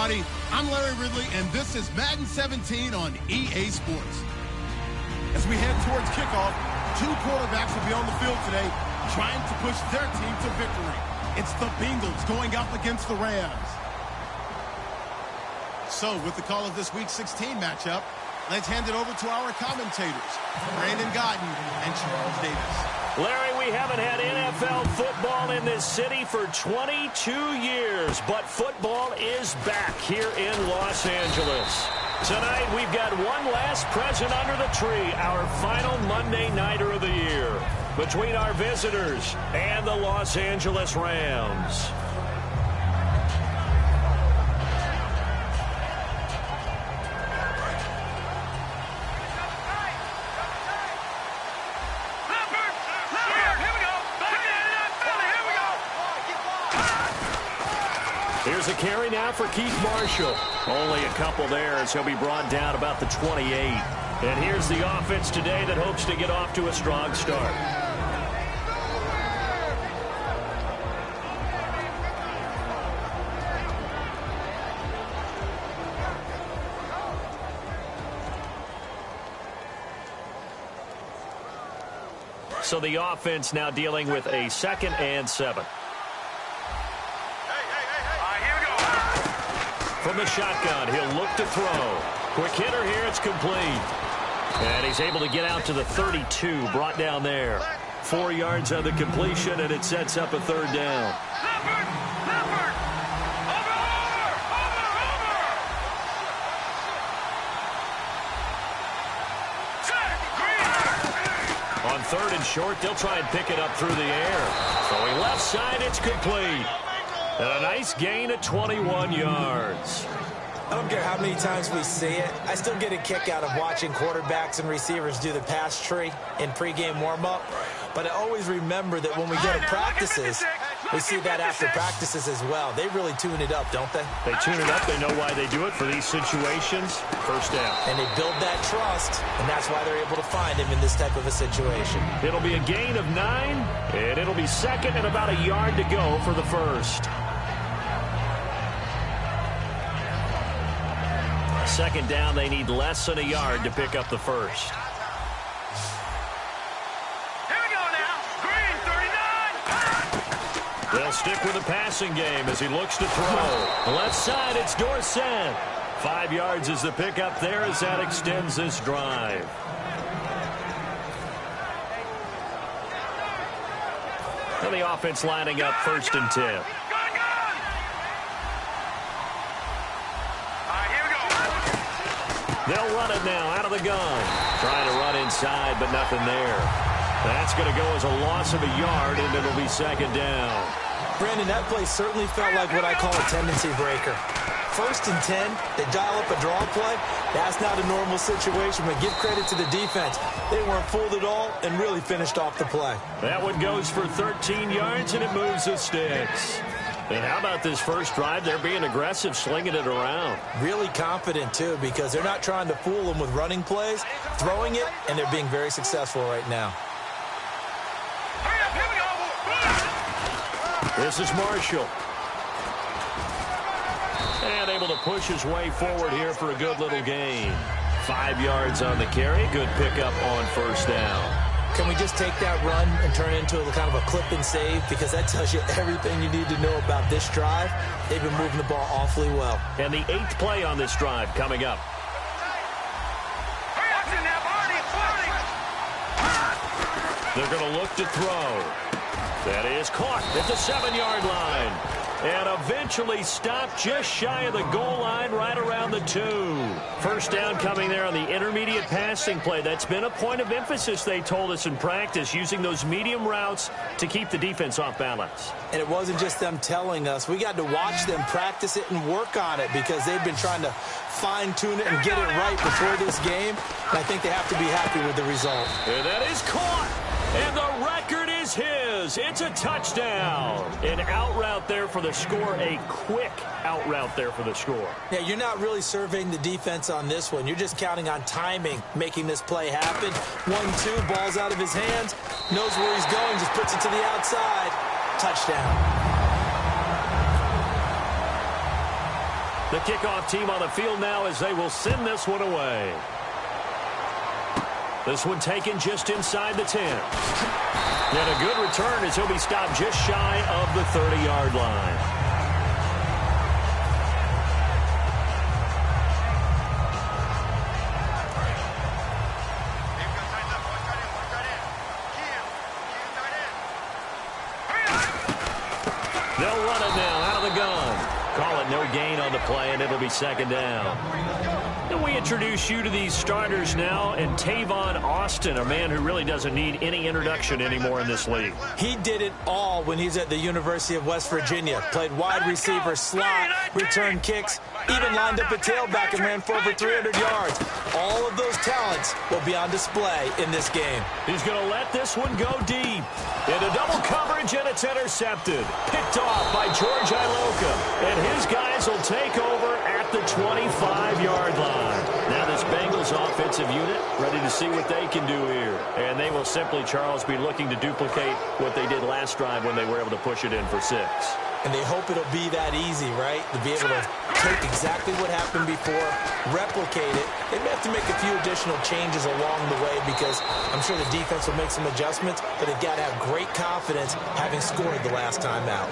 everybody. I'm Larry Ridley, and this is Madden 17 on EA Sports. As we head towards kickoff, two quarterbacks will be on the field today trying to push their team to victory. It's the Bengals going up against the Rams. So, with the call of this Week 16 matchup, let's hand it over to our commentators, Brandon Godden and Charles Davis. Larry, we haven't had NFL football in this city for 22 years, but football is back here in Los Angeles. Tonight, we've got one last present under the tree, our final Monday Nighter of the year, between our visitors and the Los Angeles Rams. Here's a carry now for Keith Marshall. Only a couple there as he'll be brought down about the 28. And here's the offense today that hopes to get off to a strong start. So the offense now dealing with a 2nd and 7. From the shotgun, he'll look to throw. Quick hitter here, it's complete. And he's able to get out to the 32, brought down there. 4 yards on the completion, and it sets up a 3rd down. On 3rd and short, they'll try and pick it up through the air. Throwing left side, it's complete. And a nice gain of 21 yards. I don't care how many times we see it. I still get a kick out of watching quarterbacks and receivers do the pass tree in pregame warm-up. But I always remember that when we go to practices, we see that after practices as well. They really tune it up, don't they? They tune it up. They know why they do it for these situations. 1st down. And they build that trust, and that's why they're able to find him in this type of a situation. It'll be a gain of 9, and it'll be 2nd and about a yard to go for the 1st. 2nd down, they need less than a yard to pick up the 1st. Here we go now. Green, 39. They'll stick with the passing game as he looks to throw. Left side, it's Dorsett. 5 yards is the pickup there as that extends this drive. And the offense lining up 1st and 10. They'll run it now out of the gun. Trying to run inside, but nothing there. That's going to go as a loss of a yard, and it'll be 2nd down. Brandon, that play certainly felt like what I call a tendency breaker. 1st and 10, they dial up a draw play. That's not a normal situation, but give credit to the defense. They weren't fooled at all and really finished off the play. That one goes for 13 yards, and it moves the sticks. And how about this first drive? They're being aggressive, slinging it around. Really confident, too, because they're not trying to fool them with running plays, throwing it, and they're being very successful right now. This is Marshall. And able to push his way forward here for a good little gain. 5 yards on the carry. Good pickup on 1st down. Can we just take that run and turn it into a kind of a clip and save? Because that tells you everything you need to know about this drive. They've been moving the ball awfully well. And the 8th play on this drive coming up. They're going to look to throw. That is caught at the 7-yard line. And eventually stopped just shy of the goal line right around the 2. 1st down coming there on the intermediate passing play. That's been a point of emphasis, they told us in practice, using those medium routes to keep the defense off balance. And it wasn't just them telling us. We got to watch them practice it and work on it because they've been trying to fine-tune it and get it right before this game. And I think they have to be happy with the result. And that is caught. And the record is his. It's a touchdown. An out route there for the score. A quick out route there for the score. Yeah, you're not really surveying the defense on this one. You're just counting on timing, making this play happen. 1-2, ball's out of his hands. Knows where he's going, just puts it to the outside. Touchdown. The kickoff team on the field now as they will send this one away. This one taken just inside the 10. And a good return as he'll be stopped just shy of the 30-yard line. They'll run it now out of the gun. Call it no gain on the play, and it'll be second down. And we introduce you to these starters now, and Tavon Austin, a man who really doesn't need any introduction anymore in this league. He did it all when he's at the University of West Virginia. Played wide receiver, slot, returned kicks, even lined up a tailback and ran for over 300 yards. All of those talents will be on display in this game. He's going to let this one go deep. Into double coverage, and it's intercepted. Picked off by George Iloka. And his guys will take over at the 25-yard line. Now this Bengals offensive unit ready to see what they can do here. And they will simply, Charles, be looking to duplicate what they did last drive when they were able to push it in for 6. And they hope it'll be that easy, right? To be able to take exactly what happened before, replicate it. They may have to make a few additional changes along the way because I'm sure the defense will make some adjustments, but they've got to have great confidence having scored the last time out.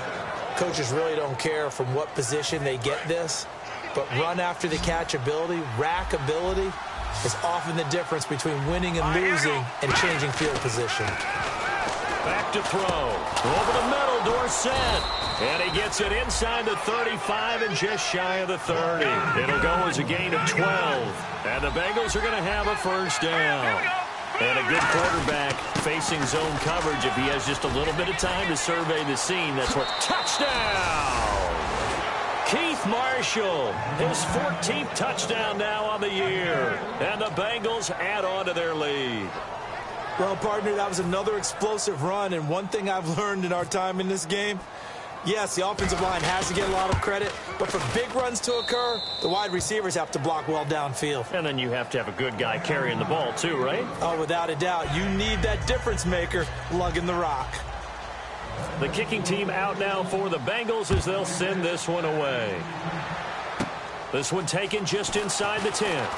Coaches really don't care from what position they get this, but run after the catch ability, rack ability, is often the difference between winning and losing and changing field position. Back to throw. Over the middle, Dorsett. And he gets it inside the 35 and just shy of the 30. It'll go as a gain of 12. And the Bengals are going to have a first down. And a good quarterback facing zone coverage. If he has just a little bit of time to survey the scene, that's what. Touchdown! Keith Marshall, his 14th touchdown now on the year. And the Bengals add on to their lead. Well, partner, that was another explosive run, and one thing I've learned in our time in this game, yes, the offensive line has to get a lot of credit, but for big runs to occur, the wide receivers have to block well downfield. And then you have to have a good guy carrying the ball too, right? Oh, without a doubt. You need that difference maker lugging the rock. The kicking team out now for the Bengals as they'll send this one away. This one taken just inside the 10.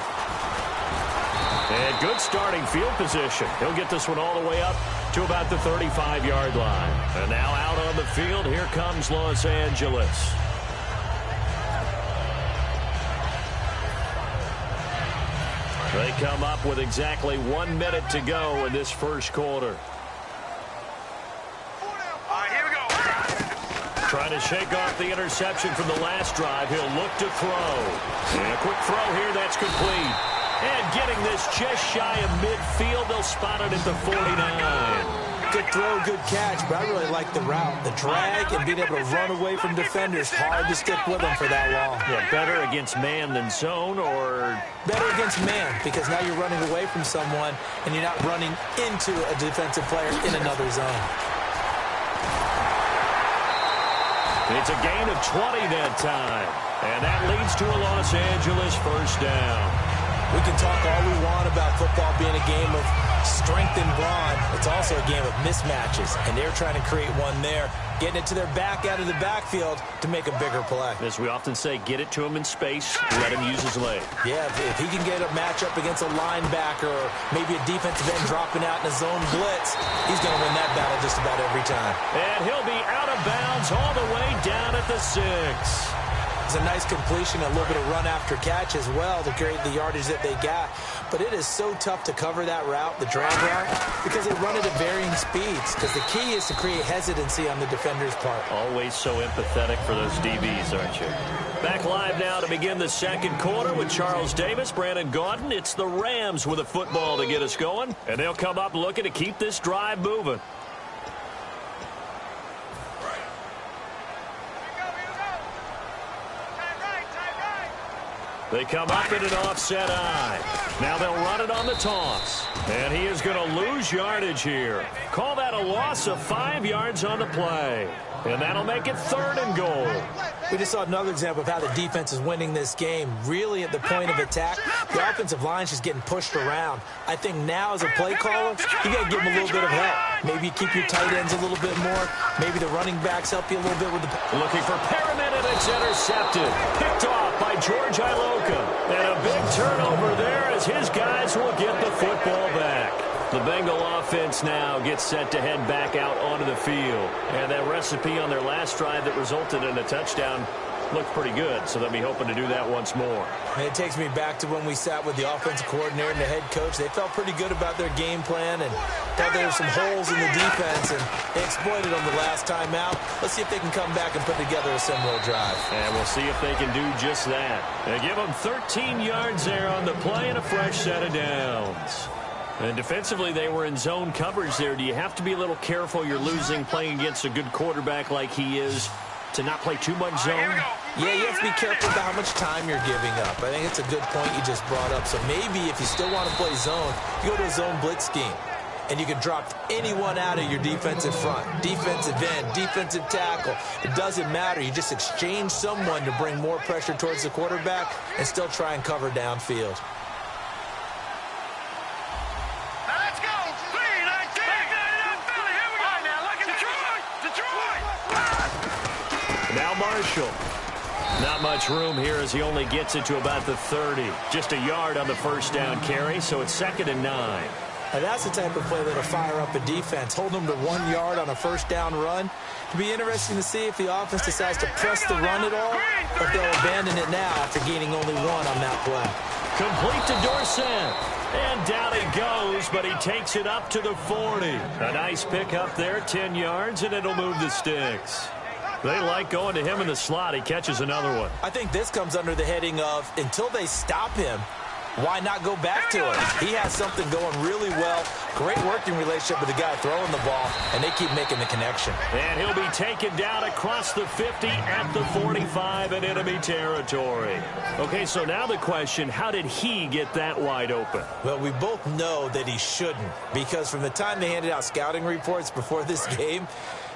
And good starting field position. He'll get this one all the way up to about the 35-yard line. And now out on the field, here comes Los Angeles. They come up with exactly 1 minute to go in this first quarter. Here we go. Trying to shake off the interception from the last drive. He'll look to throw. And a quick throw here, that's complete. And getting this just shy of midfield, they'll spot it at the 49. Good throw, good catch, but I really like the route. The drag and being able to run away from defenders, hard to stick with them for that long. Yeah, better against man than zone, or? Better against man, because now you're running away from someone and you're not running into a defensive player in another zone. It's a gain of 20 that time. And that leads to a Los Angeles first down. We can talk all we want about football being a game of strength and brawn. It's also a game of mismatches, and they're trying to create one there, getting it to their back out of the backfield to make a bigger play. As we often say, get it to him in space, let him use his leg. Yeah, if he can get a matchup against a linebacker or maybe a defensive end dropping out in a zone blitz, he's going to win that battle just about every time. And he'll be out of bounds all the way down at the 6. It's a nice completion, a little bit of run after catch as well to create the yardage that they got. But it is so tough to cover that route, the drag route, because they run it at varying speeds. Because the key is to create hesitancy on the defender's part. Always so empathetic for those DBs, aren't you? Back live now to begin the second quarter with Charles Davis, Brandon Gaudin. It's the Rams with a football to get us going. And they'll come up looking to keep this drive moving. They come up in an offset eye. Now they'll run it on the toss. And he is going to lose yardage here. Call that a loss of 5 yards on the play. And that'll make it 3rd and goal. We just saw another example of how the defense is winning this game. Really at the point of attack, the offensive line is just getting pushed around. I think now as a play caller, you got to give them a little bit of help. Maybe you keep your tight ends a little bit more. Maybe the running backs help you a little bit with the... Looking for Perriman, and it's intercepted. Picked off by George Iloka. And a big turnover there as his guys will get the football back. The Bengal offense now gets set to head back out onto the field. And that recipe on their last drive that resulted in a touchdown looked pretty good, so they'll be hoping to do that once more. And it takes me back to when we sat with the offensive coordinator and the head coach. They felt pretty good about their game plan and thought there were some holes in the defense, and they exploited them the last time out. Let's see if they can come back and put together a similar drive. And we'll see if they can do just that. They give them 13 yards there on the play and a fresh set of downs. And defensively, they were in zone coverage there. Do you have to be a little careful? You're losing playing against a good quarterback like he is to not play too much zone? Yeah, you have to be careful about how much time you're giving up. I think it's a good point you just brought up. So maybe if you still want to play zone, you go to a zone blitz scheme. And you can drop anyone out of your defensive front. Defensive end, defensive tackle. It doesn't matter. You just exchange someone to bring more pressure towards the quarterback and still try and cover downfield. Now Marshall. Not much room here as he only gets it to about the 30. Just a yard on the first down carry, so it's 2nd and 9. And that's the type of play that'll fire up a defense. Hold them to 1 yard on a first down run. It'll be interesting to see if the offense decides to press the run at all, or if they'll abandon it now after gaining only 1 on that play. Complete to Dorsett. And down it goes, but he takes it up to the 40. A nice pick up there, 10 yards, and it'll move the sticks. They like going to him in the slot. He catches another one. I think this comes under the heading of, until they stop him, why not go back to it? He has something going really well. Great working relationship with the guy throwing the ball, and they keep making the connection. And he'll be taken down across the 50 at the 45 in enemy territory. Okay, so now the question, how did he get that wide open? Well, we both know that he shouldn't, because from the time they handed out scouting reports before this game,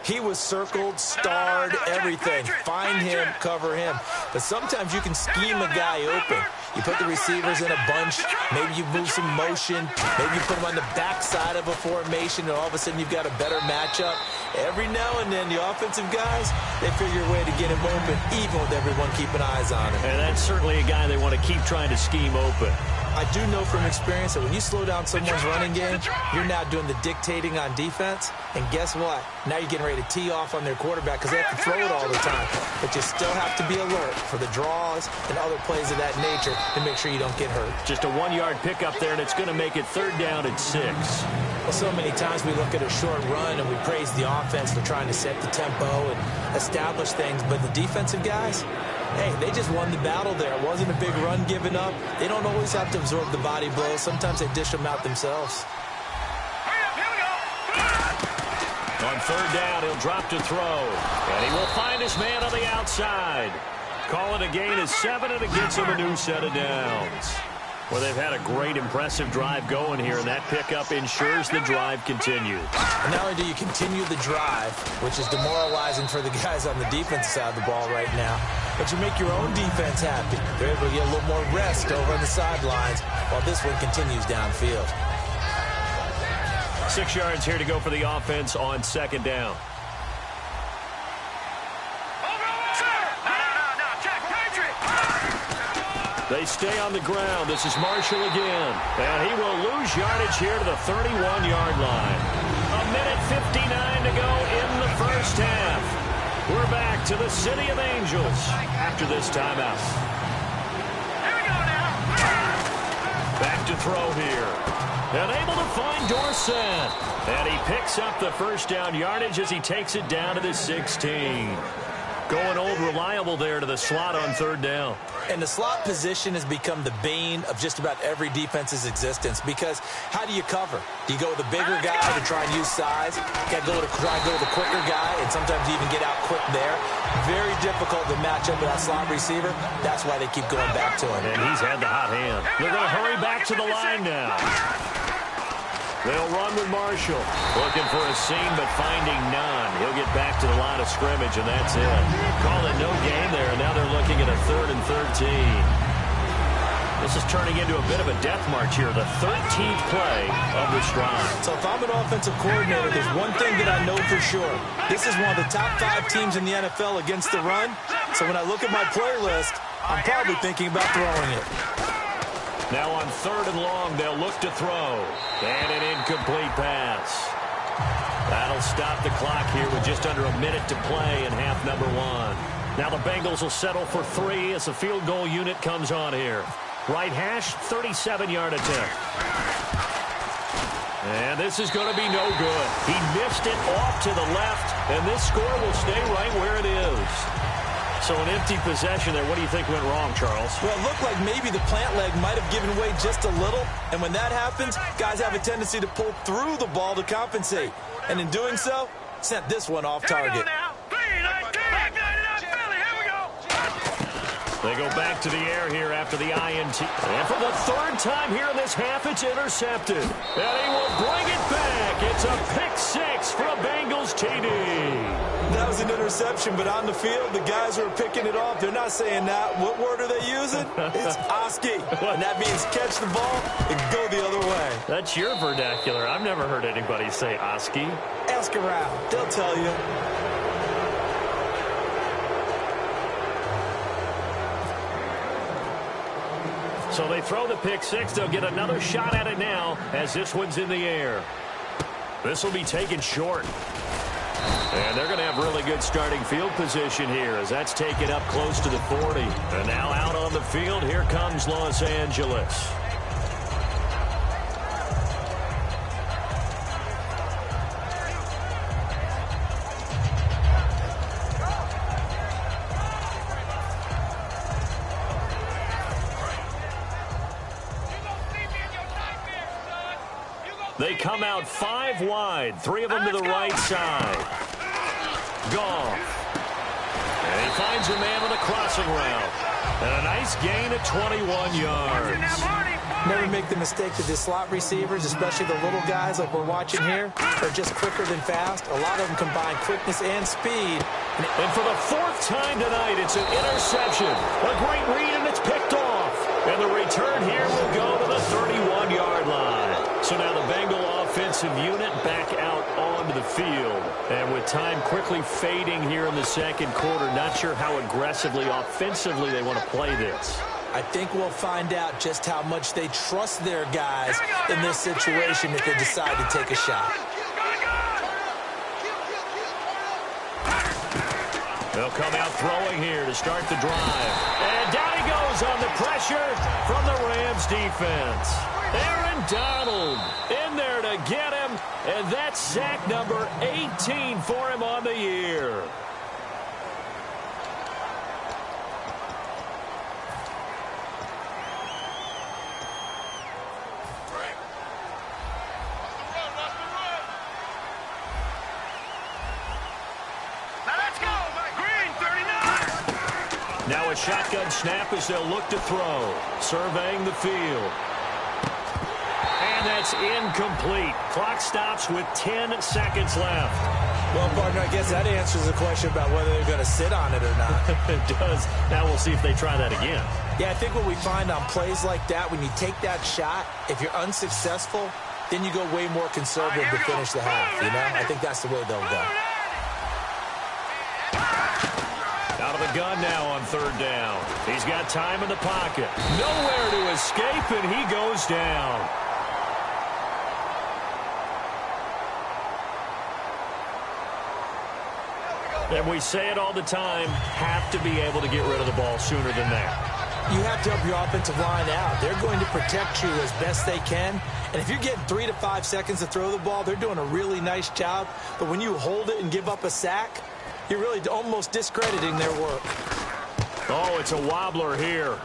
he was circled, starred, everything. Find him, cover him. But sometimes you can scheme a guy open. You put the receivers in a bunch. Maybe you move some motion. Maybe you put them on the backside of a formation, and all of a sudden you've got a better matchup. Every now and then, the offensive guys, they figure a way to get him open, even with everyone keeping eyes on him. And that's certainly a guy they want to keep trying to scheme open. I do know from experience that when you slow down someone's running game, you're now doing the dictating on defense. And guess what? Now you're getting ready to tee off on their quarterback because they have to throw it all the time. But you still have to be alert for the draws and other plays of that nature to make sure you don't get hurt. Just a 1-yard pickup there, and it's going to make it 3rd down and 6. Well, so many times we look at a short run and we praise the offense for trying to set the tempo and establish things. But the defensive guys, hey, they just won the battle there. It wasn't a big run given up. They don't always have to absorb the body blows. Sometimes they dish them out themselves. On 3rd down, he'll drop to throw. And he will find his man on the outside. Call it a gain of 7, and it gets him a new set of downs. Well, they've had a great, impressive drive going here, and that pickup ensures the drive continues. And not only do you continue the drive, which is demoralizing for the guys on the defensive side of the ball right now, but you make your own defense happy. They're able to get a little more rest over on the sidelines while this one continues downfield. 6 yards here to go for the offense on 2nd down. They stay on the ground. This is Marshall again. And he will lose yardage here to the 31-yard line. 1:59 to go in the first half. We're back to the City of Angels after this timeout. Here we go now. Back to throw here. And able to find Dorsett. And he picks up the first down yardage as he takes it down to the 16. Going old reliable there to the slot on 3rd down. And the slot position has become the bane of just about every defense's existence, because how do you cover? Do you go with a bigger guy to try and use size? You got to try and go with a quicker guy, and sometimes you even get out quick there. Very difficult to match up with that slot receiver. That's why they keep going back to him. And he's had the hot hand. They're going to hurry back to the line now. They'll run with Marshall. Looking for a seam, but finding none. He'll get back to the line of scrimmage, and that's it. Call it no gain there, and now they're looking at a 3rd and 13. This is turning into a bit of a death march here, the 13th play of this drive. So if I'm an offensive coordinator, there's one thing that I know for sure. This is one of the top 5 teams in the NFL against the run. So when I look at my playlist, I'm probably thinking about throwing it. Now on 3rd and long, they'll look to throw. And an incomplete pass. That'll stop the clock here with just under a minute to play in half number 1. Now the Bengals will settle for 3 as the field goal unit comes on here. Right hash, 37-yard attempt. And this is going to be no good. He missed it off to the left, and this score will stay right where it is. So an empty possession there. What do you think went wrong, Charles? Well, it looked like maybe the plant leg might have given way just a little. And when that happens, guys have a tendency to pull through the ball to compensate. And in doing so, sent this one off target. They go back to the air here after the INT. And for the 3rd time here in this half, it's intercepted. And he will bring it back. It's a pick 6 for a Bengals TD. That was an interception, but on the field, the guys who are picking it off, they're not saying that. What word are they using? It's Oski. And that means catch the ball and go the other way. That's your vernacular. I've never heard anybody say Oski. Ask around. They'll tell you. So they throw the pick 6. They'll get another shot at it now as this one's in the air. This will be taken short. And they're going to have really good starting field position here as that's taken up close to the 40. And now out on the field, here comes Los Angeles. They come out 5 wide, 3 of them to the right side. Goff. And he finds a man on a crossing route. And a nice gain of 21 yards. Never make the mistake that the slot receivers, especially the little guys like we're watching here, are just quicker than fast. A lot of them combine quickness and speed. And for the 4th time tonight, it's an interception. A great read, and it's picked off. And the return here will go to the 31-yard line. So now the Bengal offensive unit back out onto the field. And with time quickly fading here in the 2nd quarter, not sure how aggressively, offensively they want to play this. I think we'll find out just how much they trust their guys in this situation if they decide to take a shot. They'll come out throwing here to start the drive. And down he goes on the pressure from the Rams defense. Aaron Donald in there to get him, and that's sack number 18 for him on the year. Now a shotgun snap as they'll look to throw. Surveying the field. And that's incomplete. Clock stops with 10 seconds left. Well, partner, I guess that answers the question about whether they're going to sit on it or not. It does. Now we'll see if they try that again. Yeah, I think what we find on plays like that, when you take that shot, if you're unsuccessful, then you go way more conservative to finish the half, you know? I think that's the way they'll go. Out of the gun now on 3rd down. He's got time in the pocket. Nowhere to escape, and he goes down. And we say it all the time, have to be able to get rid of the ball sooner than that. You have to help your offensive line out. They're going to protect you as best they can. And if you're getting 3 to 5 seconds to throw the ball, they're doing a really nice job. But when you hold it and give up a sack, you're really almost discrediting their work. Oh, it's a wobbler here.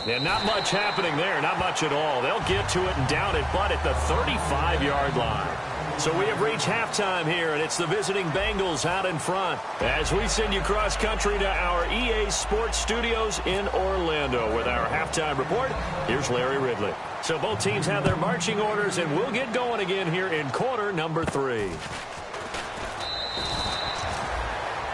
Yeah, not much happening there, not much at all. They'll get to it and down it, but at the 35-yard line. So we have reached halftime here, and it's the visiting Bengals out in front. As we send you cross-country to our EA Sports Studios in Orlando with our halftime report, here's Larry Ridley. So both teams have their marching orders, and we'll get going again here in quarter number 3.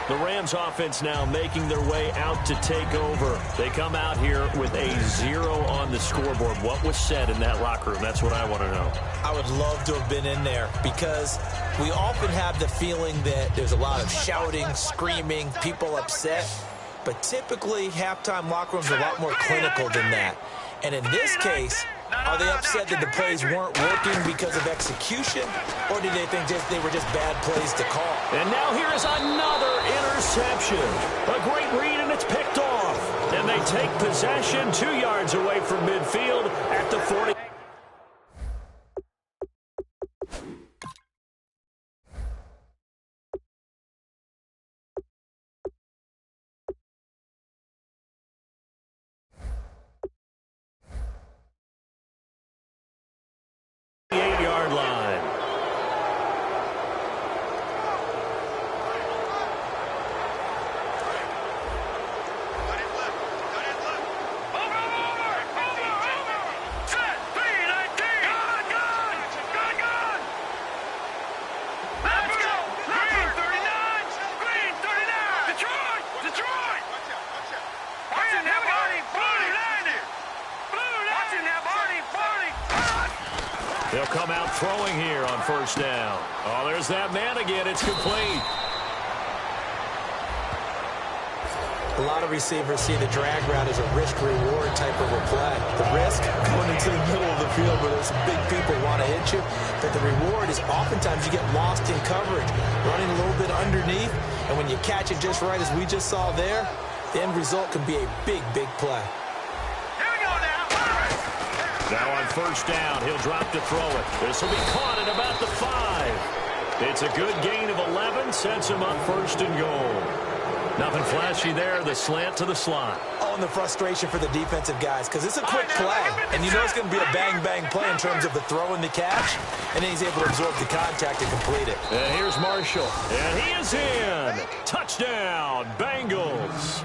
The Rams offense now making their way out to take over. They come out here with a 0 on the scoreboard. What was said in that locker room? That's what I want to know. I would love to have been in there because we often have the feeling that there's a lot of shouting, screaming, people upset. But typically, halftime locker rooms are a lot more clinical than that. And in this case, are they upset that the plays weren't working because of execution, or did they think they were just bad plays to call? And now here is another interception. A great read, and it's picked off. And they take possession 2 yards away from midfield at the 40. They'll come out throwing here on first down. Oh, there's that man again. It's complete. A lot of receivers see the drag route as a risk-reward type of a play. The risk going into the middle of the field where there's some big people want to hit you. But the reward is oftentimes you get lost in coverage, running a little bit underneath. And when you catch it just right, as we just saw there, the end result can be a big, big play. Now on first down, he'll drop to throw it. This will be caught at about the 5. It's a good gain of 11, sets him up first and goal. Nothing flashy there, the slant to the slot. Oh, and the frustration for the defensive guys, because it's a quick play. And you know it's going to be a bang-bang play in terms of the throw and the catch. And then he's able to absorb the contact and complete it. And here's Marshall. And he is in. Touchdown, Bengals.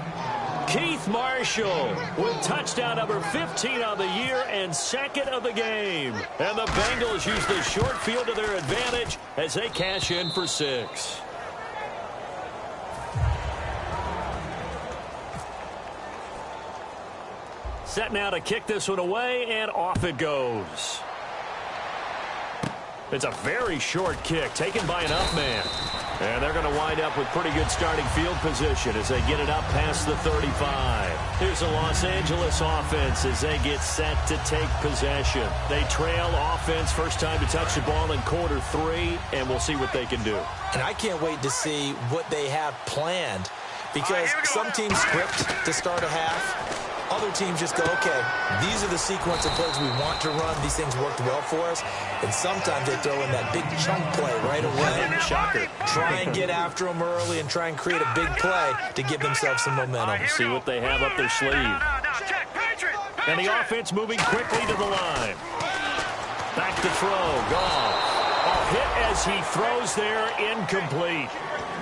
Keith Marshall with touchdown number 15 on the year and second of the game. And the Bengals use the short field to their advantage as they cash in for 6. Set now to kick this one away, and off it goes. It's a very short kick taken by an up man. And they're going to wind up with pretty good starting field position as they get it up past the 35. Here's the Los Angeles offense as they get set to take possession. They trail offense first time to touch the ball in quarter 3, and we'll see what they can do. And I can't wait to see what they have planned because some teams script to start a half. Other teams just go, okay, these are the sequence of plays we want to run. These things worked well for us. And sometimes they throw in that big chunk play right away. Shocker. Try and get after them early and try and create a big play to give themselves some momentum. See what they have up their sleeve. And the offense moving quickly to the line. Back to throw. Goff. A hit as he throws there, incomplete.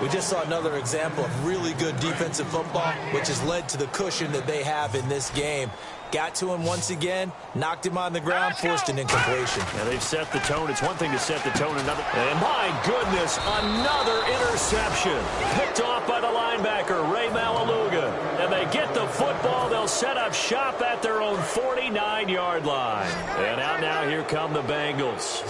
We just saw another example of really good defensive football, which has led to the cushion that they have in this game. Got to him once again, knocked him on the ground, forced an incompletion. Yeah, they've set the tone. It's one thing to set the tone, another. And my goodness, another interception. Picked off by the linebacker, Ray Malaluga. And they get the football. They'll set up shop at their own 49-yard line. And out now, here come the Bengals.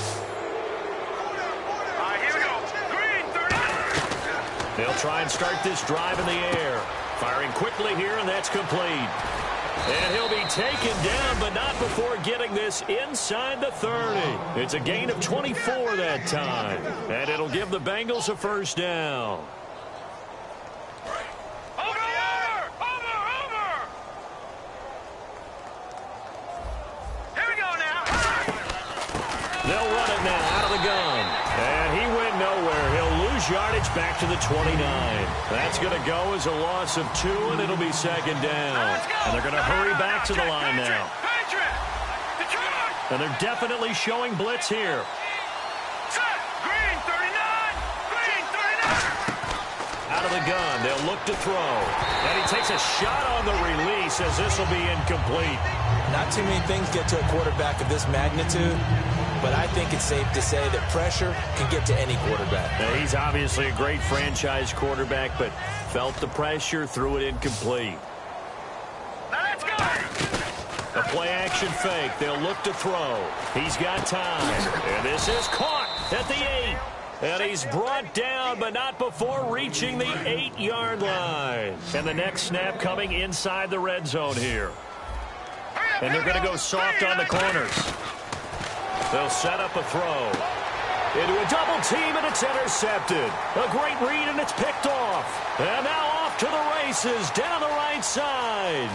They'll try and start this drive in the air. Firing quickly here, and that's complete. And he'll be taken down, but not before getting this inside the 30. It's a gain of 24 that time. And it'll give the Bengals a first down. They'll run it now out of the gun. And he went nowhere. He'll lose yardage back to the 29. That's going to go as a loss of 2, and it'll be second down. And they're going to hurry back to the line now. And they're definitely showing blitz here. out of the gun. They'll look to throw. And he takes a shot on the release as this will be incomplete. Not too many things get to a quarterback of this magnitude, but I think it's safe to say that pressure can get to any quarterback. Now, he's obviously a great franchise quarterback, but felt the pressure, threw it incomplete. Now let's go. A play-action fake. They'll look to throw. He's got time. And this is caught at the 8. And he's brought down, but not before reaching the 8-yard line. And the next snap coming inside the red zone here. And they're going to go soft on the corners. They'll set up a throw. Into a double team, and it's intercepted. A great read, and it's picked off. And now off to the races down the right side.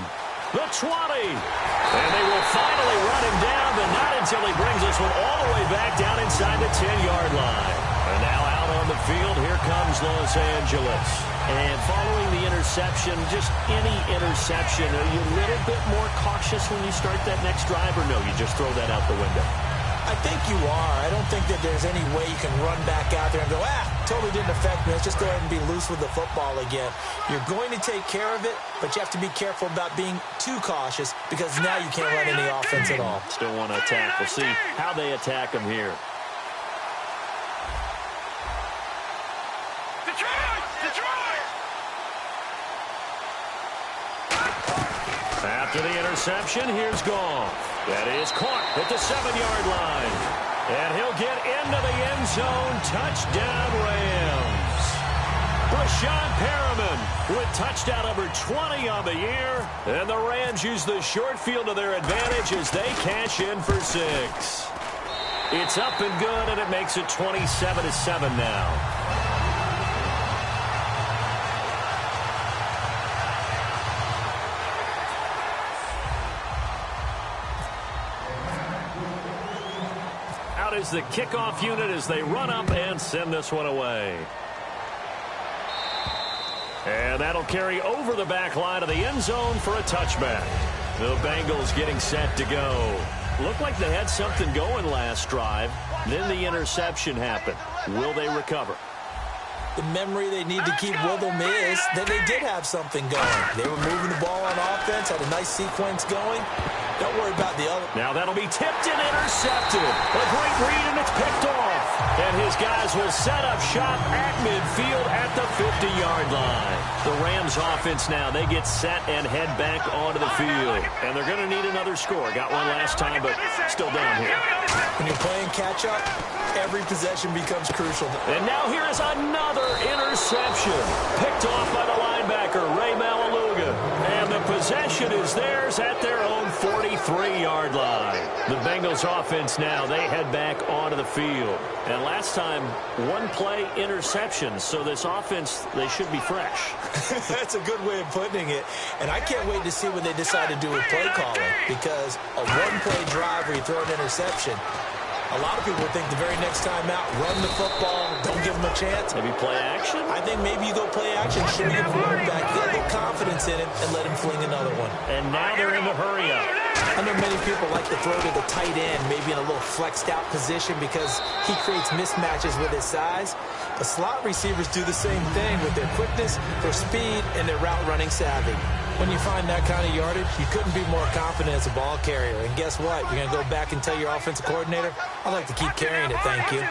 The 20. And they will finally run him down, but not until he brings this one all the way back down inside the 10-yard line. And now out on the field, here comes Los Angeles. And following the interception, just any interception, are you a little bit more cautious when you start that next drive, or no, you just throw that out the window? I think you are. I don't think that there's any way you can run back out there and go, totally didn't affect me. Let's just go ahead and be loose with the football again. You're going to take care of it, but you have to be careful about being too cautious because now you can't run any offense at all. Still want to attack. We'll see how they attack him here. After the interception, here's Goff. That is caught at the 7-yard line. And he'll get into the end zone. Touchdown, Rams. Brashad Perriman with touchdown number 20 on the year. And the Rams use the short field to their advantage as they cash in for 6. It's up and good, and it makes it 27-7 now. Is the kickoff unit as they run up and send this one away. And that'll carry over the back line of the end zone for a touchback. The Bengals getting set to go. Looked like they had something going last drive. Then the interception happened. Will they recover? The memory they need to keep with them is that they did have something going. They were moving the ball on offense, had a nice sequence going. Don't worry about the other. Now that'll be tipped and intercepted. A great read, and it's picked off. And his guys will set up shop at midfield at the 50-yard line. The Rams offense now, they get set and head back onto the field. And they're going to need another score. Got one last time, but still down here. When you're playing catch-up, every possession becomes crucial. And now here is another interception. Picked off by the linebacker, Ray Malaluga. And the possession is theirs at their own 43-yard line. The Bengals offense now, they head back onto the field. And last time, one play interception. So this offense, they should be fresh. That's a good way of putting it. And I can't wait to see what they decide to do with play calling. Because a one-play drive where you throw an interception, a lot of people would think the very next time out, run the football, don't give them a chance. Maybe play action? I think maybe you go play action, show your quarterback, get a little confidence in him, and let him fling another one. And now they're in the hurry up. I know many people like to throw to the tight end, maybe in a little flexed out position because he creates mismatches with his size. The slot receivers do the same thing with their quickness, their speed, and their route running savvy. When you find that kind of yardage, you couldn't be more confident as a ball carrier. And guess what? You're going to go back and tell your offensive coordinator, I'd like to keep carrying it, thank you.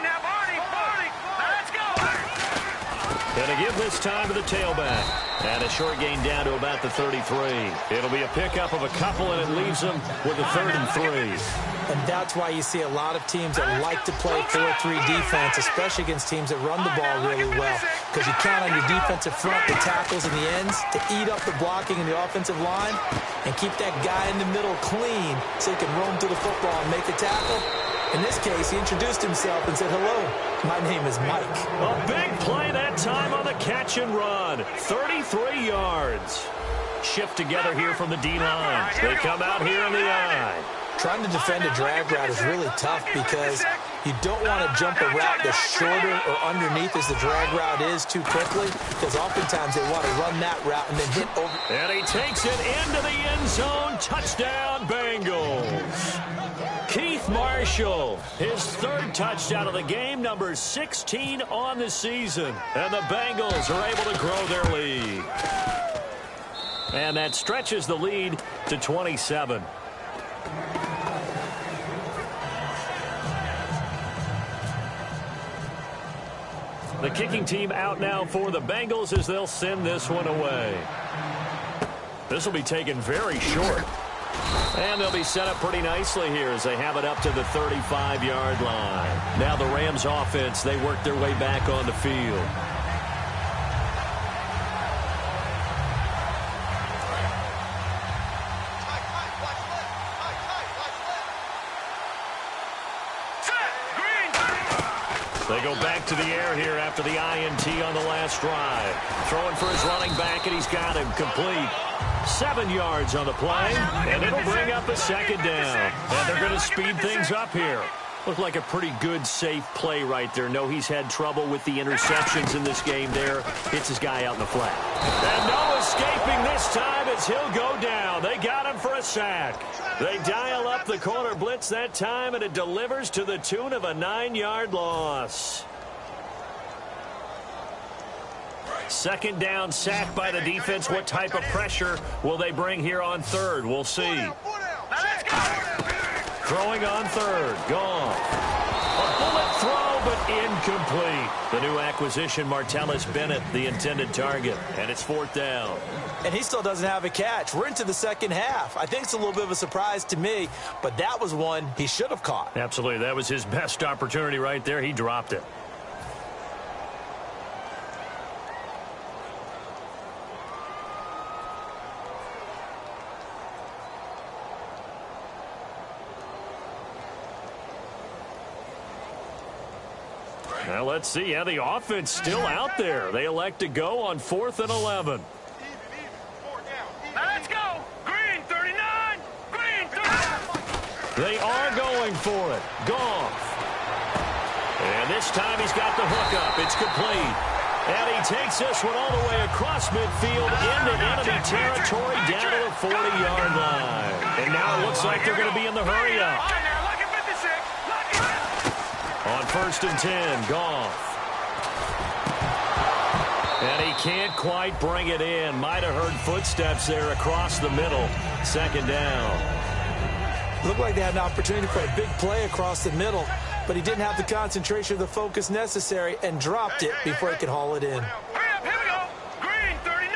Going to give this time to the tailback. And a short gain down to about the 33. It'll be a pickup of a couple, and it leaves them with a 3rd and 3. And that's why you see a lot of teams that like to play 4-3 defense, especially against teams that run the ball really well. Because you count on your defensive front, the tackles and the ends, to eat up the blocking in the offensive line and keep that guy in the middle clean so he can roam through the football and make a tackle. In this case, he introduced himself and said, hello, my name is Mike. A big play that time on the catch and run. 33 yards. Shift together here from the D-line. They come out here in the eye. Trying to defend a drag route is really tough because you don't want to jump a route that's shorter or underneath as the drag route is too quickly, because oftentimes they want to run that route and then hit over. And he takes it into the end zone. Touchdown, Bengals. Keith Marshall, his third touchdown of the game, number 16 on the season. And the Bengals are able to grow their lead. And that stretches the lead to 27. The kicking team out now for the Bengals as they'll send this one away. This will be taken very short. And they'll be set up pretty nicely here as they have it up to the 35-yard line. Now the Rams offense, they work their way back on the field. They go back to the air here after the INT on the last drive. Throwing for his running back, and he's got him complete. 7 yards on the play, and it'll bring up a second down. And they're going to speed things up here. Looked like a pretty good, safe play right there. No, he's had trouble with the interceptions in this game there. Hits his guy out in the flat. And no escaping this time as he'll go down. They got him for a sack. They dial up the corner blitz that time, and it delivers to the tune of a 9-yard loss. Second down, sack by the defense. What type of pressure will they bring here on third? We'll see. Throwing on third. Gone. A bullet throw, but incomplete. The new acquisition, Martellus Bennett, the intended target. And it's fourth down. And he still doesn't have a catch. We're into the second half. I think it's a little bit of a surprise to me, but that was one he should have caught. Absolutely. That was his best opportunity right there. He dropped it. Now let's see how the offense still out there. They elect to go on 4th and 11. Now let's go. Green 39. Green 39. They are going for it. Goff. And this time he's got the hook up. It's complete. And he takes this one all the way across midfield into enemy territory down to the 40-yard line. And now it looks like they're going to be in the hurry up. On 1st and 10, Goff. And he can't quite bring it in. Might have heard footsteps there across the middle. Second down. Looked like they had an opportunity for a big play across the middle, but he didn't have the concentration or the focus necessary and dropped it before he could haul it in. Here we go. Green 39.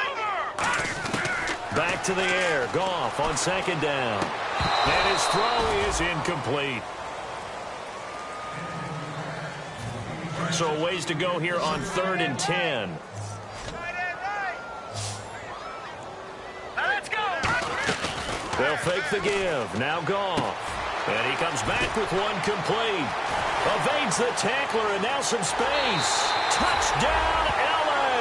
Over. Back to the air. Goff on 2nd down. And his throw is incomplete. So a ways to go here on 3rd and 10. Let's go. They'll fake the give. Now Goff. And he comes back with one complete. Evades the tackler, and now some space. Touchdown, LA!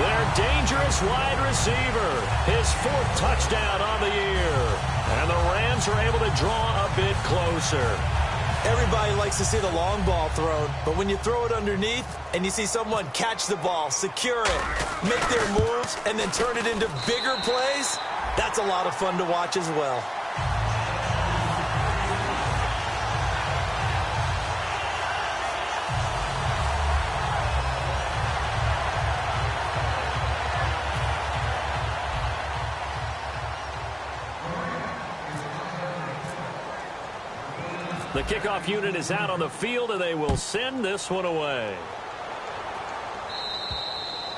Their dangerous wide receiver. His 4th touchdown on the year. And the Rams are able to draw a bit closer. Everybody likes to see the long ball thrown, but when you throw it underneath and you see someone catch the ball, secure it, make their moves, and then turn it into bigger plays, that's a lot of fun to watch as well. The kickoff unit is out on the field, and they will send this one away.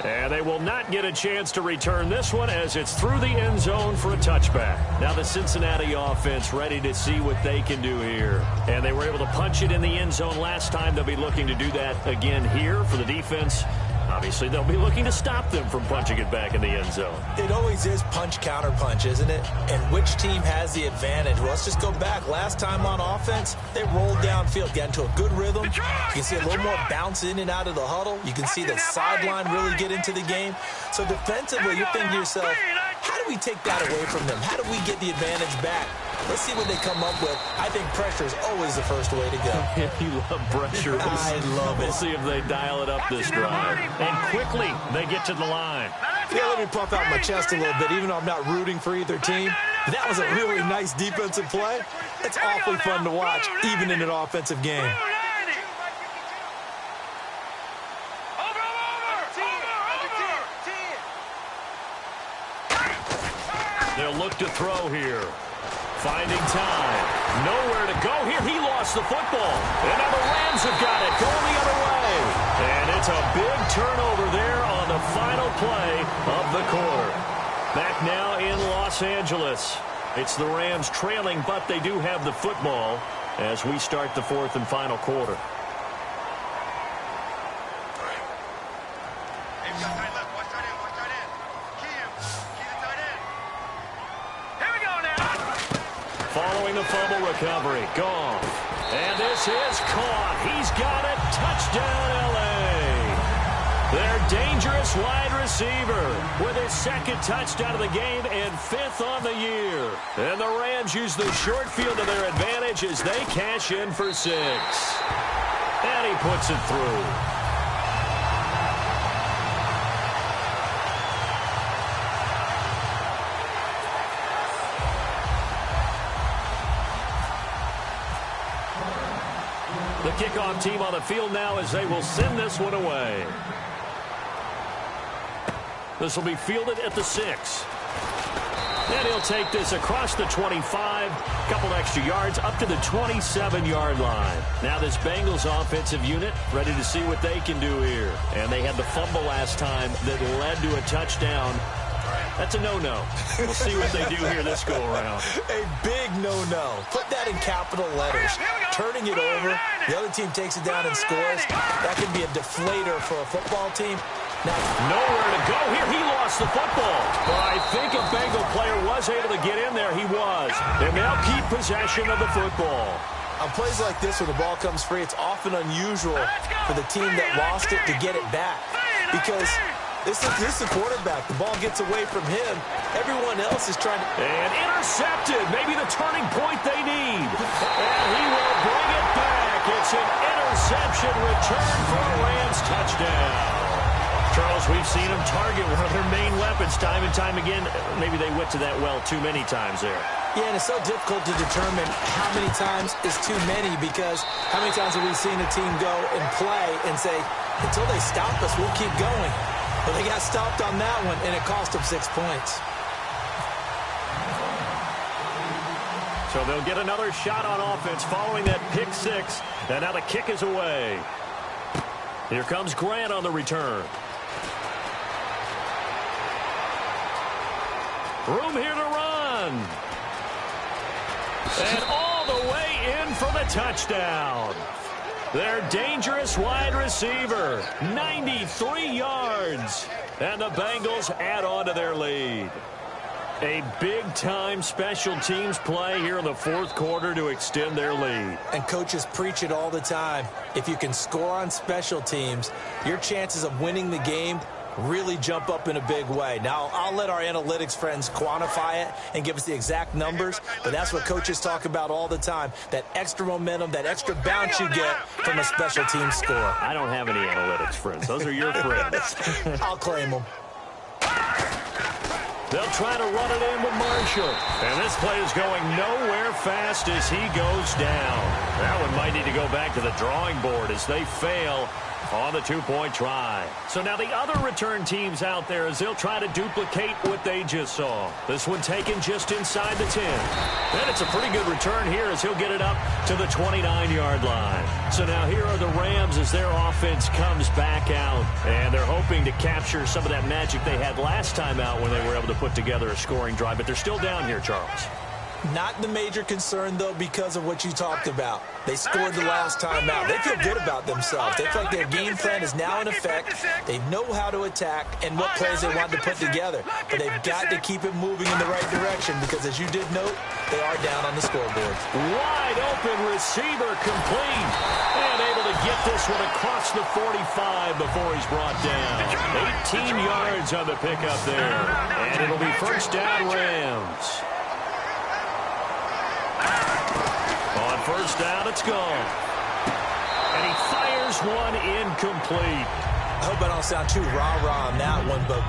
And they will not get a chance to return this one as it's through the end zone for a touchback. Now the Cincinnati offense ready to see what they can do here. And they were able to punch it in the end zone last time. They'll be looking to do that again here for the defense. Obviously, they'll be looking to stop them from punching it back in the end zone. It always is punch-counter-punch, isn't it? And which team has the advantage? Well, let's just go back. Last time on offense, they rolled downfield, got into a good rhythm. You can see a little more bounce in and out of the huddle. You can see the sideline really get into the game. So defensively, you're thinking to yourself, how do we take that away from them? How do we get the advantage back? Let's see what they come up with. I think pressure is always the first way to go. You love pressure. I love it. We'll see if they dial it up this drive. And quickly, they get to the line. Yeah, let let me puff out my chest a little bit, even though I'm not rooting for either team. That was a really nice defensive play. It's awfully fun to watch, even in an offensive game. They'll look to throw here. Finding time. Nowhere to go here. He lost the football. And now the Rams have got it. Going the other way. And it's a big turnover there on the final play of the quarter. Back now in Los Angeles. It's the Rams trailing, but they do have the football as we start the fourth and final quarter. Following the fumble recovery, Goff. And this is caught. He's got it. Touchdown, L.A. Their dangerous wide receiver with his second touchdown of the game and fifth on the year. And the Rams use the short field to their advantage as they cash in for 6. And he puts it through. The kickoff team on the field now as they will send this one away. This will be fielded at the 6. And he'll take this across the 25, couple extra yards up to the 27-yard line. Now this Bengals offensive unit ready to see what they can do here. And they had the fumble last time that led to a touchdown. That's a no-no. We'll see what they do here this go-around. A big no-no. Put that in capital letters. Turning it over, the other team takes it down and scores. That can be a deflator for a football team. Now, nowhere to go here. He lost the football. But I think a Bengal player was able to get in there. He was. And they'll keep possession of the football. On plays like this where the ball comes free, it's often unusual for the team that lost it to get it back. Because this is the quarterback. The ball gets away from him. Everyone else is trying to... And intercepted. Maybe the turning point they need. And he will bring it back. It's an interception return for a Rams touchdown. Charles, we've seen them target one of their main weapons time and time again. Maybe they went to that well too many times there. Yeah, and it's so difficult to determine how many times is too many, because how many times have we seen a team go and play and say, until they stop us, we'll keep going. But they got stopped on that one, and it cost them 6 points. So they'll get another shot on offense following that pick 6. And now the kick is away. Here comes Grant on the return. Room here to run. And all the way in for the touchdown. Their dangerous wide receiver, 93 yards. And the Bengals add on to their lead. A big-time special teams play here in the fourth quarter to extend their lead. And coaches preach it all the time. If you can score on special teams, your chances of winning the game really jump up in a big way. Now, I'll let our analytics friends quantify it and give us the exact numbers, but that's what coaches talk about all the time, that extra momentum, that extra bounce you get from a special team score. I don't have any analytics friends. Those are your friends. I'll claim them. They'll try to run it in with Marshall. And this play is going nowhere fast as he goes down. That one might need to go back to the drawing board as they fail on the two-point try. So now the other return teams out there as they'll try to duplicate what they just saw. This one taken just inside the 10. And it's a pretty good return here as he'll get it up to the 29-yard line. So now here are the Rams as their offense comes back out. And they're hoping to capture some of that magic they had last time out when they were able to put together a scoring drive. But they're still down here, Charles. Not the major concern, though, because of what you talked about. They scored the last time out. They feel good about themselves. They feel like their game plan is now in effect. They know how to attack and what plays they want to put together. But they've got to keep it moving in the right direction because, as you did note, they are down on the scoreboard. Wide open receiver complete. And able to get this one across the 45 before he's brought down. 18 yards on the pickup there. And it'll be first down Rams. On first down, it's gone. And he fires one incomplete. I hope I don't sound too rah-rah on that one, but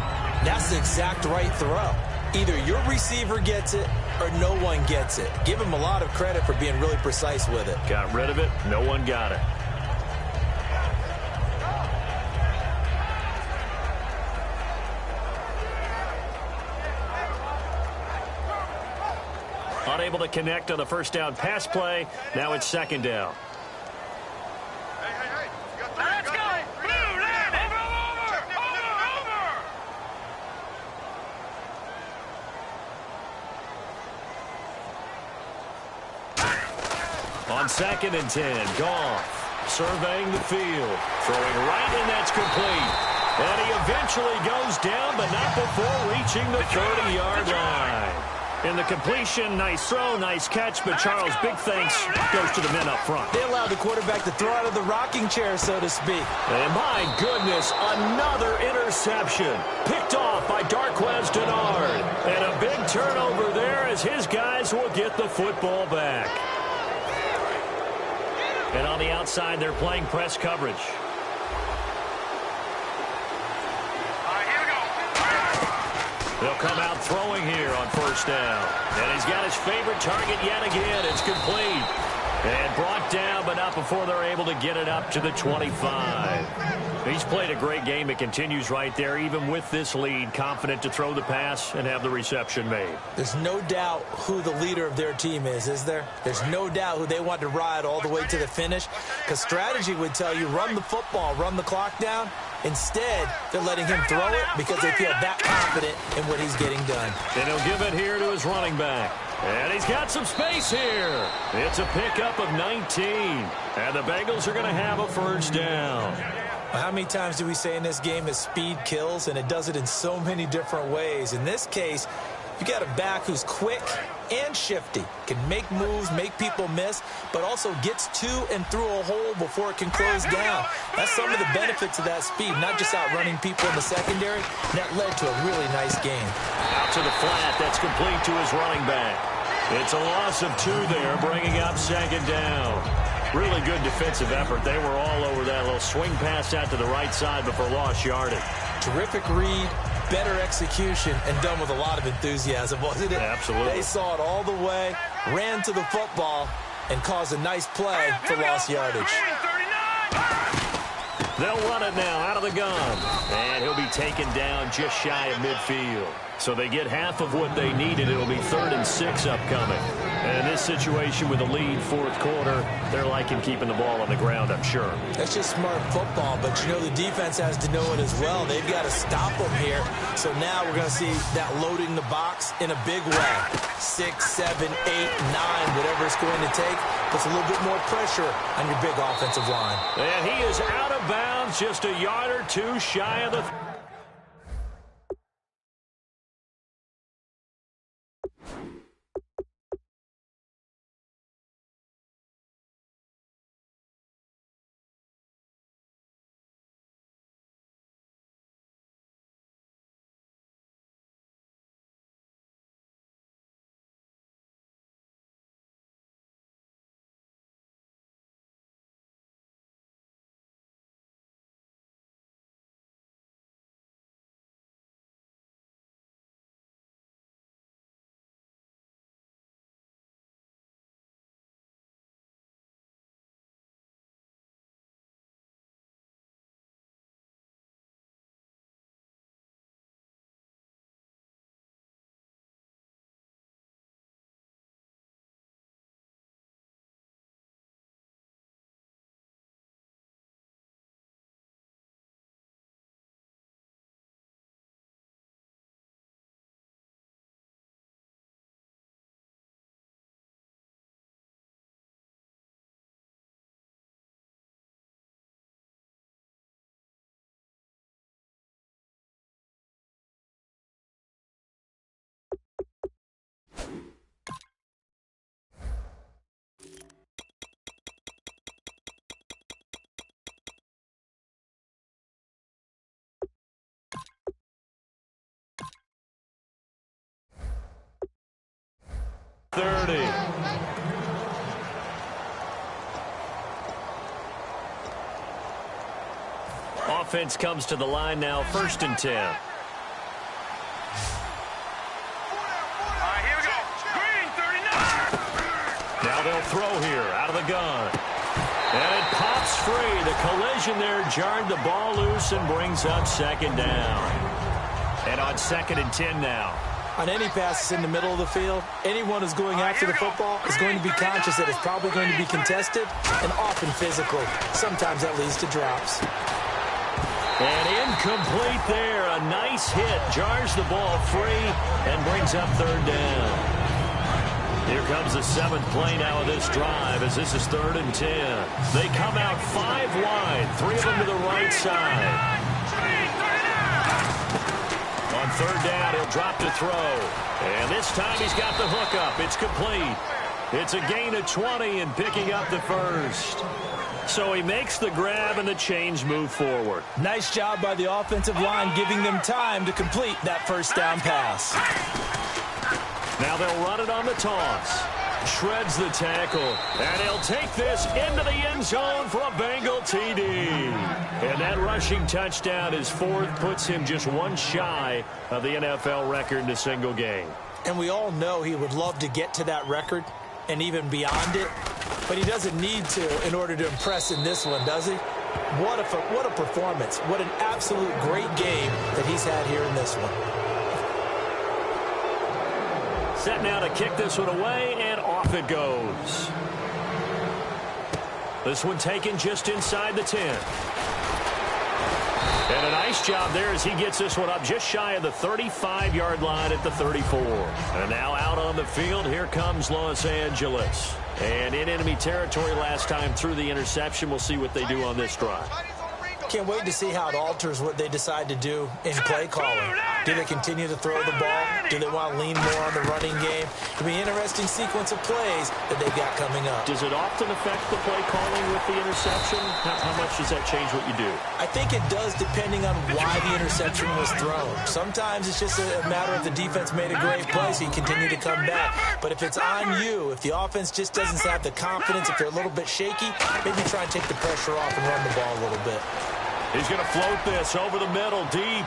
That's the exact right throw. Either your receiver gets it or no one gets it. Give him a lot of credit for being really precise with it. Got rid of it. No one got it. Unable to connect on the first down pass play. Now it's second down. Let's go! Blue, land it! On 2nd and 10, Goff surveying the field. Throwing right, and that's complete. And he eventually goes down, but not before reaching the 30-yard line. In the completion, nice throw, nice catch, but Charles, big thanks goes to the men up front. They allowed the quarterback to throw out of the rocking chair, so to speak. And my goodness, another interception. Picked off by Darquez Denard. And a big turnover there as his guys will get the football back. And on the outside, they're playing press coverage. They'll come out throwing here on first down. And he's got his favorite target yet again. It's complete. And brought down, but not before they're able to get it up to the 25. He's played a great game. It continues right there, even with this lead, confident to throw the pass and have the reception made. There's no doubt who the leader of their team is there? There's no doubt who they want to ride all the way to the finish, because strategy would tell you run the football, run the clock down. Instead, they're letting him throw it because they feel that confident in what he's getting done. And he'll give it here to his running back. And he's got some space here. It's a pickup of 19. And the Bengals are going to have a first down. Well, how many times do we say in this game that speed kills, and it does it in so many different ways? In this case, you got a back who's quick and shifty, can make moves, make people miss, but also gets to and through a hole before it can close down. That's some of the benefits of that speed, not just outrunning people in the secondary. And that led to a really nice game. Out to the flat. That's complete to his running back. It's a loss of 2 there, bringing up second down. Really good defensive effort. They were all over that little swing pass out to the right side before lost yardage. Terrific read, better execution, and done with a lot of enthusiasm, wasn't it? Absolutely. They saw it all the way, ran to the football, and caused a nice play for lost yardage. They'll run it now out of the gun. And he'll be taken down just shy of midfield. So they get half of what they needed. It'll be 3rd and 6 upcoming. And in this situation with a lead fourth quarter, they're liking keeping the ball on the ground, I'm sure. That's just smart football, but you know the defense has to know it as well. They've got to stop them here. So now we're going to see that loading the box in a big way. 6, 7, 8, 9, whatever it's going to take, puts a little bit more pressure on your big offensive line. And he is out of bounds, just a yard or 2 shy of the... Offense comes to the line now, 1st and 10. throw here out of the gun. And it pops free. The collision there jarred the ball loose and brings up second down. And on 2nd and 10 now. On any passes in the middle of the field, anyone who's going after the football is going to be conscious that it's probably going to be contested and often physical. Sometimes that leads to drops. And incomplete there. A nice hit. Jars the ball free and brings up 3rd down. Here comes the 7th play now of this drive as this is 3rd and 10. They come out 5 wide. 3 of them to the right side. On 3rd down, he'll drop to throw. And this time he's got the hook up. It's complete. It's a gain of 20 and picking up the 1st. So he makes the grab and the chains move forward. Nice job by the offensive line giving them time to complete that 1st down pass. Now they'll run it on the toss. Shreds the tackle. And he'll take this into the end zone for a Bengal TD. And that rushing touchdown, his 4th, puts him just 1 shy of the NFL record in a single game. And we all know he would love to get to that record and even beyond it. But he doesn't need to in order to impress in this one, does he? What a performance. What an absolute great game that he's had here in this one. Set now to kick this one away, and off it goes. This one taken just inside the 10. And a nice job there as he gets this one up just shy of the 35-yard line at the 34. And now out on the field, here comes Los Angeles. And in enemy territory last time through the interception. We'll see what they do on this drive. Can't wait to see how it alters what they decide to do in play calling. Do they continue to throw the ball? Do they want to lean more on the running game? It'll be an interesting sequence of plays that they've got coming up. Does it often affect the play calling with the interception? How much does that change what you do? I think it does depending on why the interception was thrown. Sometimes it's just a matter of the defense made a great play, so you continue to come back. But if it's on you, if the offense just doesn't have the confidence, if they're a little bit shaky, maybe try and take the pressure off and run the ball a little bit. He's going to float this over the middle, deep.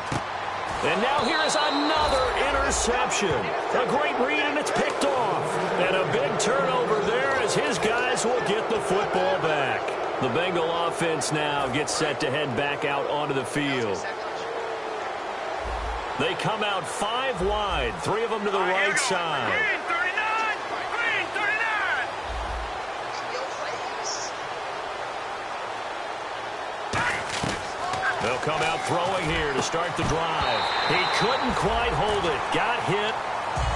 And now here is another interception. A great read, and it's picked off. And a big turnover there as his guys will get the football back. The Bengal offense now gets set to head back out onto the field. They come out 5 wide, 3 of them to the right side. They'll come out throwing here to start the drive. He couldn't quite hold it. Got hit.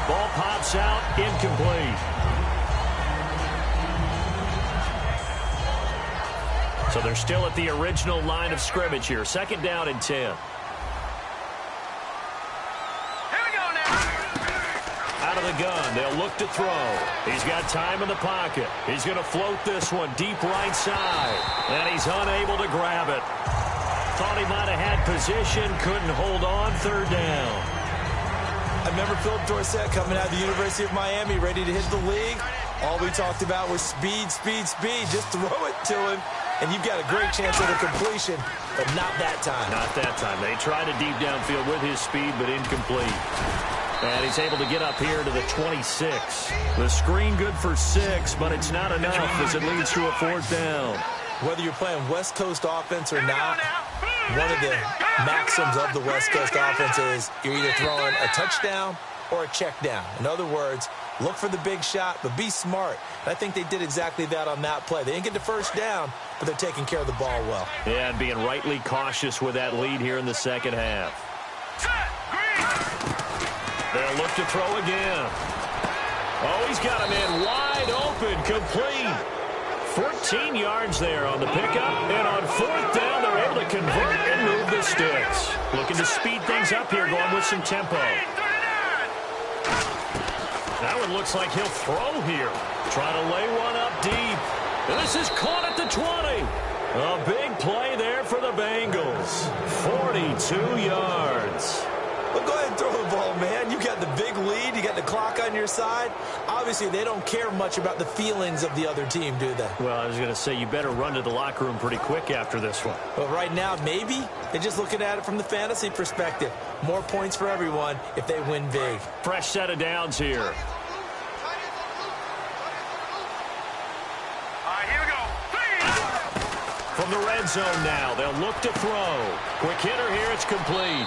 Ball pops out. Incomplete. So they're still at the original line of scrimmage here. 2nd down and 10. Here we go now. Out of the gun. They'll look to throw. He's got time in the pocket. He's going to float this one deep right side. And he's unable to grab it. Thought he might have had position, couldn't hold on. 3rd down. I remember Philip Dorsett coming out of the University of Miami, ready to hit the league. All we talked about was speed, speed, speed. Just throw it to him, and you've got a great chance at a completion, but not that time. Not that time. They tried a deep downfield with his speed, but incomplete. And he's able to get up here to the 26. The screen good for 6, but it's not enough as it leads to a 4th down. Whether you're playing West Coast offense or not, one of the maxims of the West Coast offense is you're either throwing a touchdown or a check down. In other words, look for the big shot, but be smart. And I think they did exactly that on that play. They didn't get the 1st down, but they're taking care of the ball well. Yeah, and being rightly cautious with that lead here in the 2nd half. They'll look to throw again. Oh, he's got him in wide open, complete. 14 yards there on the pickup, and on 4th down, they're able to convert and move the sticks. Looking to speed things up here, going with some tempo. That one looks like he'll throw here. Trying to lay one up deep. And this is caught at the 20. A big play there for the Bengals. 42 yards. Well, go ahead and throw the ball, man. You got the big lead. You got the clock on your side. Obviously, they don't care much about the feelings of the other team, do they? Well, I was going to say, you better run to the locker room pretty quick after this one. Well, right now, maybe. They're just looking at it from the fantasy perspective. More points for everyone if they win big. Fresh set of downs here. From the red zone now, they'll look to throw. Quick hitter here, it's complete.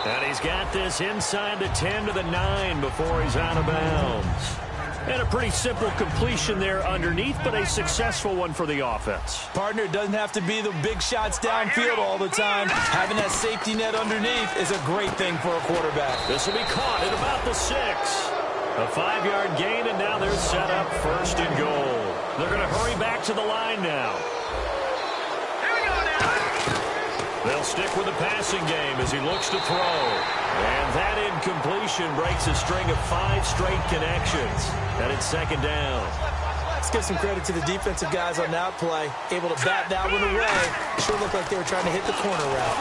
And he's got this inside the 10 to the 9 before he's out of bounds. And a pretty simple completion there underneath, but a successful one for the offense. Partner, doesn't have to be the big shots downfield all the time. Having that safety net underneath is a great thing for a quarterback. This will be caught at about the 6. A 5-yard gain, and now they're set up first and goal. They're going to hurry back to the line now. They'll stick with the passing game as he looks to throw. And that incompletion breaks a string of 5 straight connections. And it's second down. Let's give some credit to the defensive guys on that play. Able to bat that one away. Sure looked like they were trying to hit the corner route.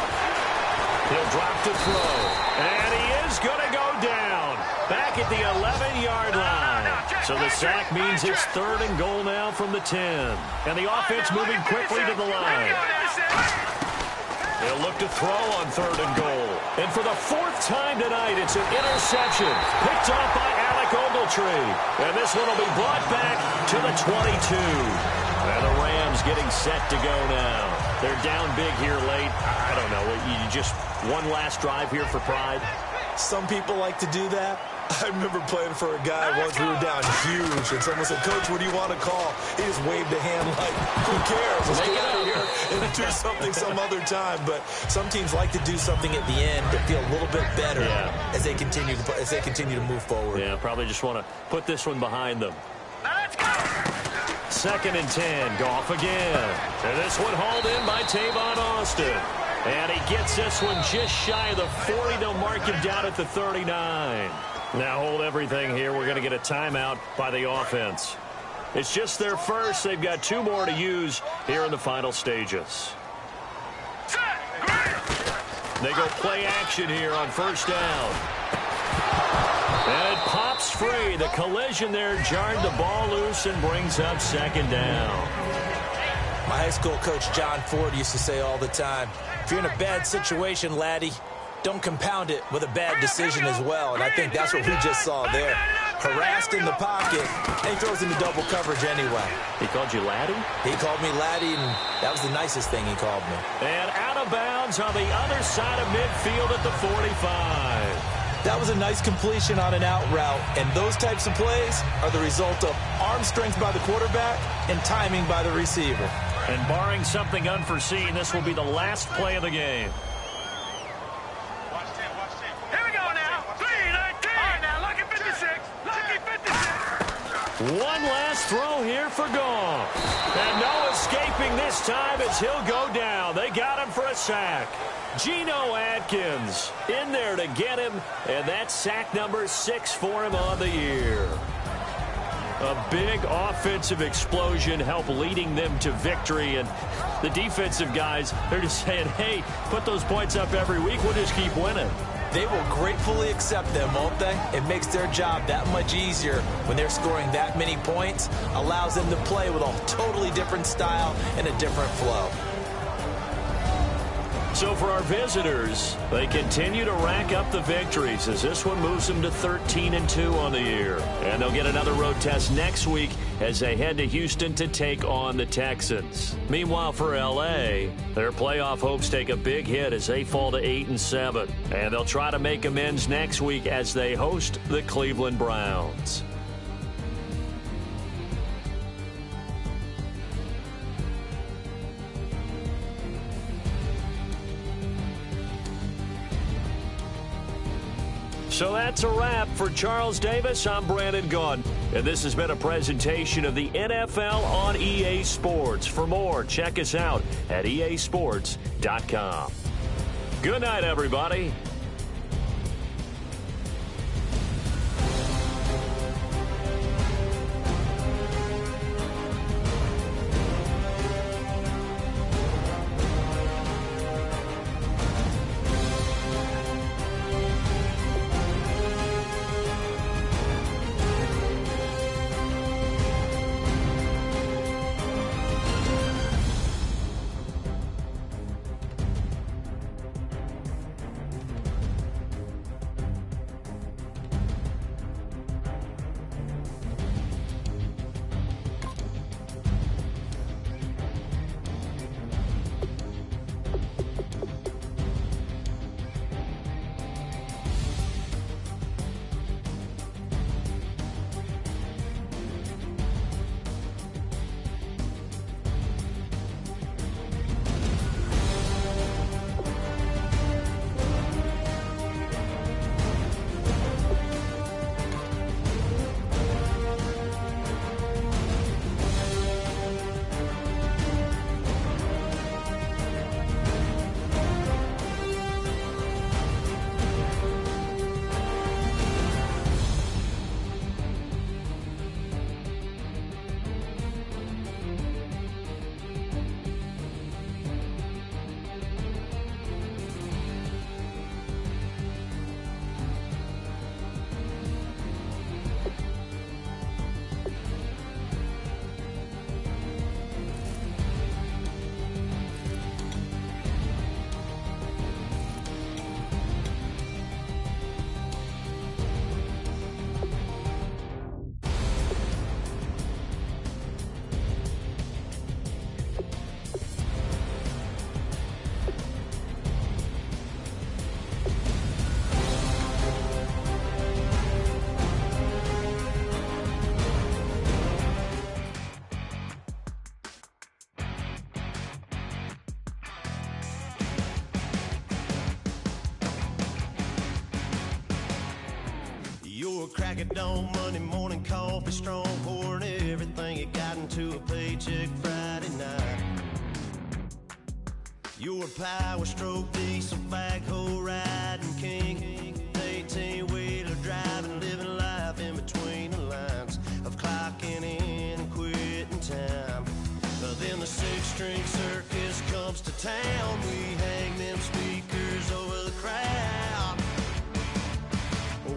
He'll drop to throw. And he is going to go down. Back at the 11-yard line. So the sack means it's third and goal now from the 10. And the offense moving quickly to the line. They'll look to throw on third and goal. And for the 4th time tonight, it's an interception. Picked off by Alec Ogletree. And this one will be brought back to the 22. And the Rams getting set to go now. They're down big here late. I don't know. You just one last drive here for pride? Some people like to do that. I remember playing for a guy once. We were down huge, and someone said, "Coach, what do you want to call?" He just waved a hand like, "Who cares? Let's get out of here and do something some other time." But some teams like to do something at the end to feel a little bit better as they continue to move forward. Yeah, probably just want to put this one behind them. Let's go. Second and 10. Goff again. And this one hauled in by Tavon Austin. And he gets this one just shy of the 40. They'll mark him down at the 39. Now hold everything here. We're going to get a timeout by the offense. It's just their first. They've got 2 more to use here in the final stages. They go play action here on first down. And it pops free. The collision there jarred the ball loose and brings up second down. My high school coach, John Ford, used to say all the time, if you're in a bad situation, laddie, don't compound it with a bad decision as well. And I think that's what we just saw there. Harassed in the pocket, and he throws into double coverage anyway. He called you laddie? He called me laddie, and that was the nicest thing he called me. And out of bounds on the other side of midfield at the 45. That was a nice completion on an out route, and those types of plays are the result of arm strength by the quarterback and timing by the receiver. And barring something unforeseen, this will be the last play of the game. Here we go now. 3-19. All right, now, lucky 56. Lucky 56. One last throw here for Goff. And no escaping this time as he'll go down. They got him for a sack. Geno Atkins in there to get him, and that's sack number 6 for him on the year. A big offensive explosion helped leading them to victory, and the defensive guys, they're just saying, hey, put those points up every week, we'll just keep winning. They will gratefully accept them, won't they? It makes their job that much easier when they're scoring that many points, allows them to play with a totally different style and a different flow. So for our visitors, they continue to rack up the victories as this one moves them to 13-2 on the year. And they'll get another road test next week as they head to Houston to take on the Texans. Meanwhile, for L.A., their playoff hopes take a big hit as they fall to 8-7. And they'll try to make amends next week as they host the Cleveland Browns. So that's a wrap. For Charles Davis, I'm Brandon Gaudin. And this has been a presentation of the NFL on EA Sports. For more, check us out at easports.com. Good night, everybody. crack of dawn, Monday morning coffee, strong, pouring everything you got into a paycheck Friday night. You're a power stroke, diesel backhoe riding king, 18-wheeler driving, living life in between the lines of clocking in and quitting time. Then the six-string circus comes to town. We hang them speakers over the crowd.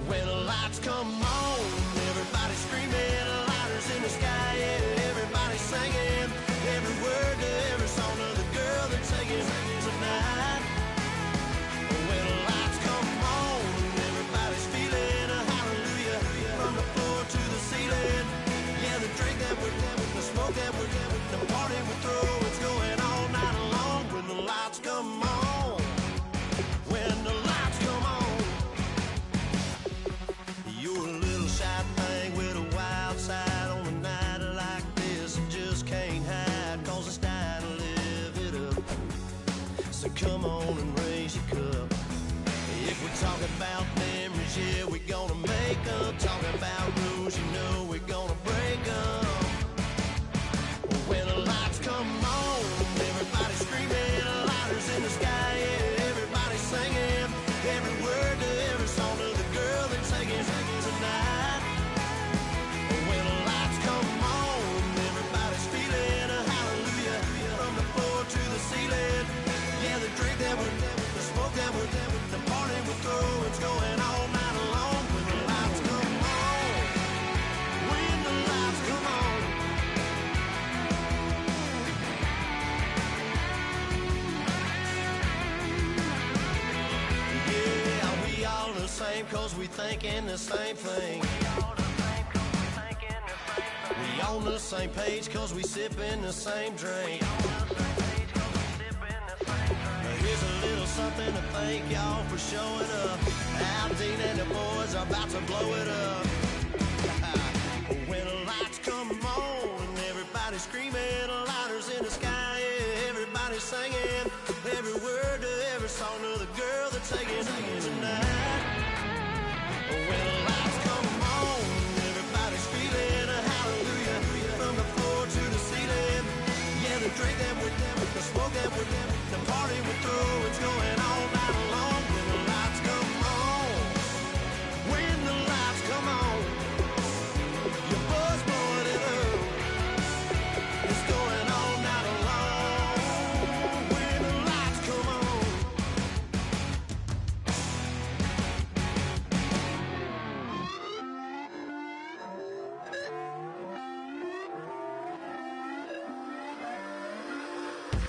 When the lights come on, everybody screaming, lighters in the sky, yeah, everybody singing every word to every song of the girl they're taking tonight. When the lights come on, everybody's feeling a hallelujah from the floor to the ceiling. Yeah, the drink that we're having, the smoke that we're having, the party we throw, it's going all night long. When the lights come on, when the lights come on. You're a little shy thing with a wild side on a night like this. You just can't hide, cause it's time to live it up. So come on and raise your cup. If we're talking about memories, yeah, we're gonna make them. Talking about rules, you know we're gonna break them. When the lights come on, everybody's screaming, lighters in the sky, yeah, everybody's singing every word to every song of the girl they're taking tonight. When the lights come on, everybody's feeling a hallelujah from the floor to the ceiling. Yeah, the drink that we're having, the smoke that we're having, the party we throw, it's going all night long. When the lights come on, when the lights come on. Yeah, we all the same cause we thinking the same thing. We on the same page cause we sipping the same drink. Here's a little something to thank y'all for showing up. Al Dean and the boys are about to blow it up. When the lights come on and everybody's screaming, lighters in the sky, yeah, everybody's singing every word to every song of the girl they're taking tonight. When the lights come on, everybody's feeling a hallelujah from the floor to the ceiling. Yeah, the drink that we're having, the smoke that we're having, the party we throw, it's going all night long. When the lights come on, when the lights come on, your buzz blowing it up, it's going all night long. When the lights come on.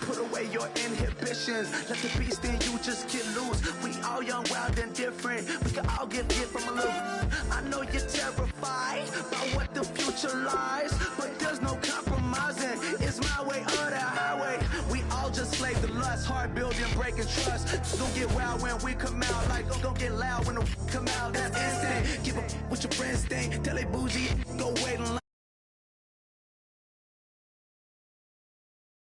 Put away your inhibitions, let the beast in you just get loose. We all young, wild, and different. We can all get hit from a little. I know you're terrified about what the future lies, but there's no compromising. It's my way or the highway. We all just slave the lust, hard building, breaking trust. Don't get wild when we come out, like don't get loud when the come out. That's instant. Keep up with your friends, thing. Tell they bougie, go away.